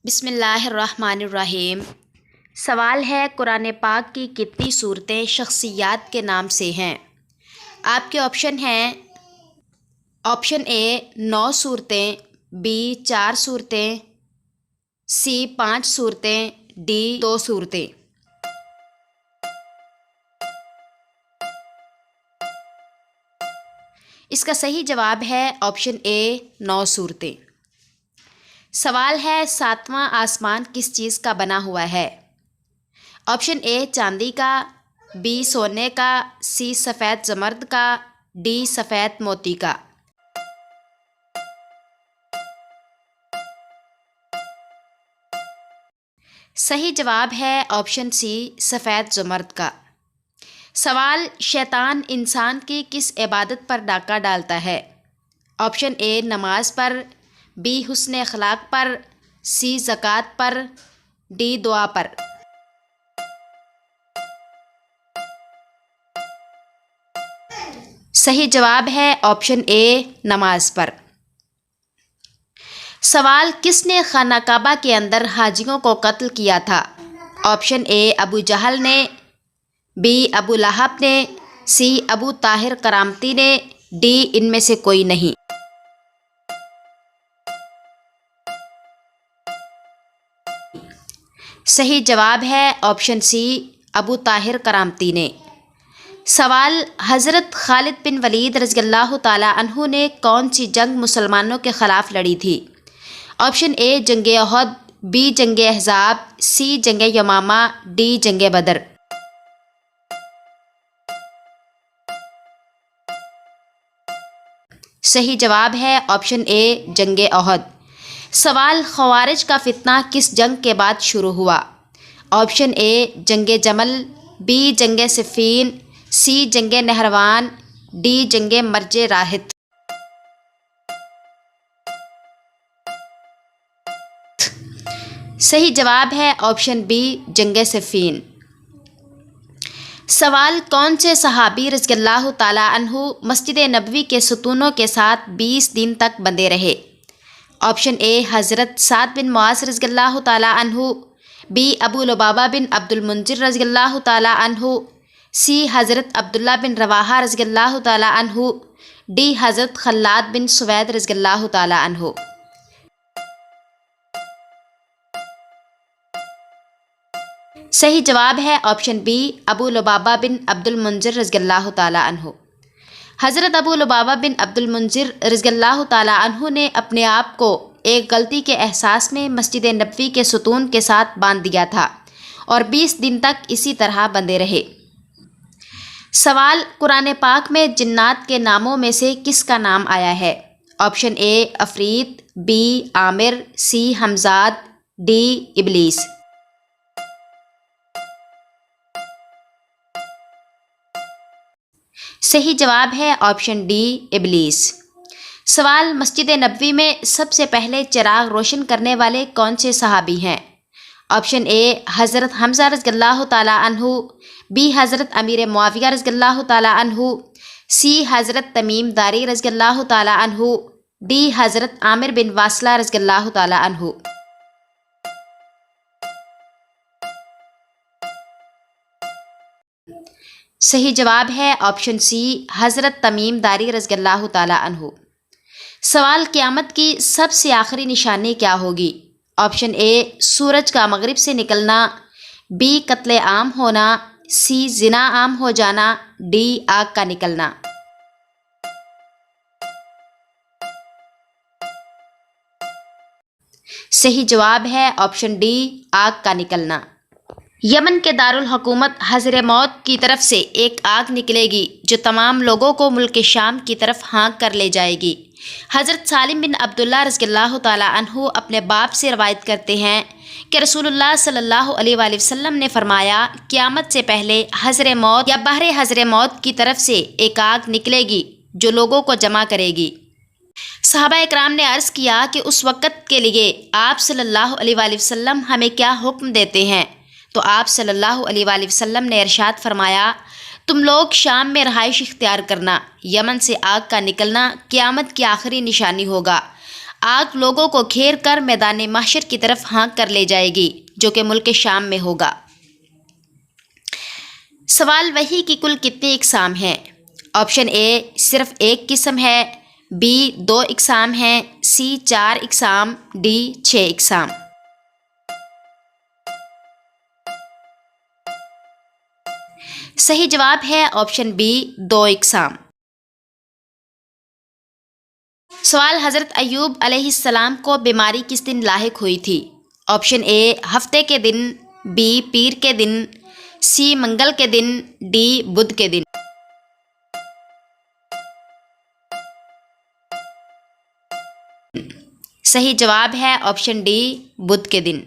بسم اللہ الرحمن الرحیم۔ سوال ہے قرآن پاک کی کتنی صورتیں شخصیات کے نام سے ہیں؟ آپ کے آپشن ہیں: آپشن اے 9 صورتیں، بی 4 صورتیں، سی 5 صورتیں، ڈی 2 صورتیں۔ اس کا صحیح جواب ہے آپشن اے 9 صورتیں۔ سوال ہے 7واں آسمان کس چیز کا بنا ہوا ہے؟ آپشن اے چاندی کا، بی سونے کا، سی سفید زمرد کا، ڈی سفید موتی کا۔ صحیح جواب ہے آپشن سی سفید زمرد کا۔ سوال شیطان انسان کی کس عبادت پر ڈاکہ ڈالتا ہے؟ آپشن اے نماز پر، بی حسن اخلاق پر، سی زکوٰۃ پر، ڈی دعا پر۔ صحیح جواب ہے آپشن اے نماز پر۔ سوال کس نے خانہ کعبہ کے اندر حاجیوں کو قتل کیا تھا؟ آپشن اے ابو جہل نے، بی ابو لہب نے، سی ابو طاہر کرامتی نے، ڈی ان میں سے کوئی نہیں۔ صحیح جواب ہے آپشن سی ابو طاہر کرامتی نے۔ سوال حضرت خالد بن ولید رضی اللہ تعالیٰ عنہ نے کون سی جنگ مسلمانوں کے خلاف لڑی تھی؟ آپشن اے جنگ احد، بی جنگ احزاب، سی جنگ یمامہ، ڈی جنگ بدر۔ صحیح جواب ہے آپشن اے جنگ احد۔ سوال خوارج کا فتنہ کس جنگ کے بعد شروع ہوا؟ آپشن اے جنگ جمل، بی جنگ صفین، سی جنگ نہروان، ڈی جنگ مرج راہت۔ صحیح جواب ہے آپشن بی جنگ صفین۔ سوال کون سے صحابی رضی اللہ تعالیٰ عنہ مسجد نبوی کے ستونوں کے ساتھ 20 دن تک بندھے رہے؟ آپشن اے حضرت سعد بن معاذ رضی اللہ تعالیٰ عنہ، بی ابو لبابہ بن عبد المنذر رضی اللہ تعالیٰ عنہ، سی حضرت عبداللہ بن رواحہ رضی اللہ تعالیٰ عنہ، ڈی حضرت خلاد بن سوید رضی اللہ تعالیٰ عنہ۔ صحیح جواب ہے آپشن بی ابو لبابہ بن عبد المنذر رضی اللہ تعالیٰ عنہ۔ حضرت ابو لبابہ بن عبد المنذر رضی اللہ تعالیٰ عنہ نے اپنے آپ کو ایک غلطی کے احساس میں مسجد نبوی کے ستون کے ساتھ باندھ دیا تھا اور 20 دن تک اسی طرح بندھے رہے۔ سوال قرآن پاک میں جنات کے ناموں میں سے کس کا نام آیا ہے؟ آپشن اے عفریت، بی عامر، سی حمزاد، ڈی ابلیس۔ صحیح جواب ہے آپشن ڈی ابلیس۔ سوال مسجد نبوی میں سب سے پہلے چراغ روشن کرنے والے کون سے صحابی ہیں؟ آپشن اے حضرت حمزہ رضی اللہ تعالیٰ عنہ، بی حضرت امیر معاویہ رضی اللہ تعالیٰ عنہ، سی حضرت تمیم داری رضی اللہ تعالیٰ عنہ، ڈی حضرت عامر بن واصلہ رضی اللہ تعالیٰ عنہ۔ صحیح جواب ہے آپشن سی حضرت تمیم داری رضی اللہ تعالیٰ عنہ۔ سوال قیامت کی سب سے آخری نشانی کیا ہوگی؟ آپشن اے سورج کا مغرب سے نکلنا، بی قتل عام ہونا، سی زنا عام ہو جانا، ڈی آگ کا نکلنا۔ صحیح جواب ہے آپشن ڈی آگ کا نکلنا۔ یمن کے دارالحکومت حضر موت کی طرف سے ایک آگ نکلے گی جو تمام لوگوں کو ملک شام کی طرف ہانک کر لے جائے گی۔ حضرت سالم بن عبداللہ رضی اللہ تعالیٰ عنہ اپنے باپ سے روایت کرتے ہیں کہ رسول اللہ صلی اللہ علیہ وآلہ وسلم نے فرمایا، قیامت سے پہلے حضر موت یا بحر حضر موت کی طرف سے ایک آگ نکلے گی جو لوگوں کو جمع کرے گی۔ صحابہ اکرام نے عرض کیا کہ اس وقت کے لیے آپ صلی اللہ علیہ وآلہ وسلم ہمیں کیا حکم دیتے ہیں؟ تو آپ صلی اللہ علیہ وآلہ وسلم نے ارشاد فرمایا، تم لوگ شام میں رہائش اختیار کرنا، یمن سے آگ کا نکلنا قیامت کی آخری نشانی ہوگا۔ آگ لوگوں کو گھیر کر میدان محشر کی طرف ہانک کر لے جائے گی جو کہ ملک شام میں ہوگا۔ سوال وحی کی کل کتنی اقسام ہیں؟ آپشن اے صرف ایک قسم ہے، بی 2 اقسام ہیں، سی 4 اقسام، ڈی 6 اقسام۔ صحیح جواب ہے آپشن بی 2 اقسام۔ سوال حضرت ایوب علیہ السلام کو بیماری کس دن لاحق ہوئی تھی؟ آپشن اے ہفتے کے دن، بی پیر کے دن، سی منگل کے دن، ڈی بدھ کے دن۔ صحیح جواب ہے آپشن ڈی بدھ کے دن۔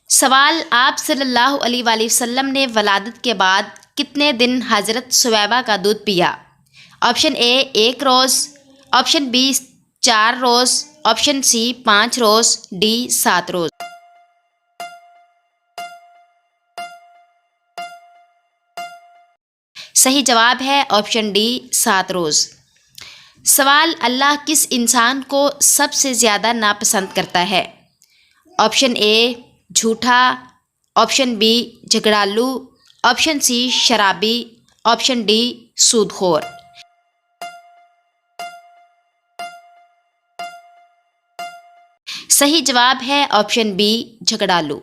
سوال آپ صلی اللہ علیہ وآلہ وسلم نے ولادت کے بعد کتنے دن حضرت ثویبہ کا دودھ پیا؟ آپشن اے 1 روز، آپشن بی 4 روز، آپشن سی 5 روز، ڈی 7 روز۔ صحیح جواب ہے آپشن ڈی 7 روز۔ سوال اللہ کس انسان کو سب سے زیادہ ناپسند کرتا ہے؟ آپشن اے جھوٹا، آپشن بی جھگڑالو، آپشن سی شرابی، آپشن ڈی سود خور۔ صحیح جواب ہے آپشن بی جھگڑالو۔